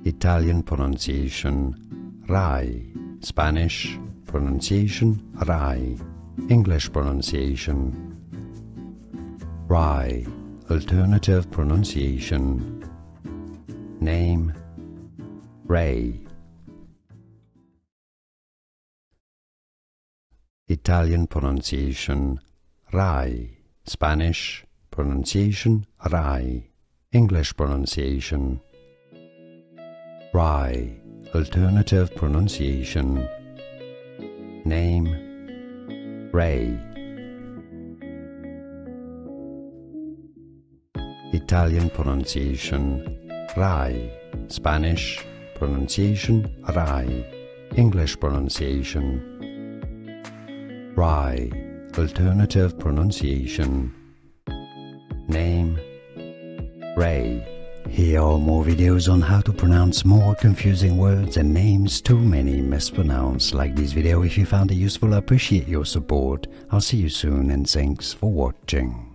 Italian pronunciation Rai, Spanish pronunciation Rai, English pronunciation Rai, alternative pronunciation. Name Rai. Italian pronunciation Rai, Spanish pronunciation Rai, English pronunciation Rai, alternative pronunciation. Name Rai. Italian pronunciation Rai, Spanish pronunciation Rai, English pronunciation Rai, alternative pronunciation. Name Rai. Here are more videos on how to pronounce more confusing words and names too many mispronounced. Like this video if you found it useful. I appreciate your support. I'll see you soon and thanks for watching.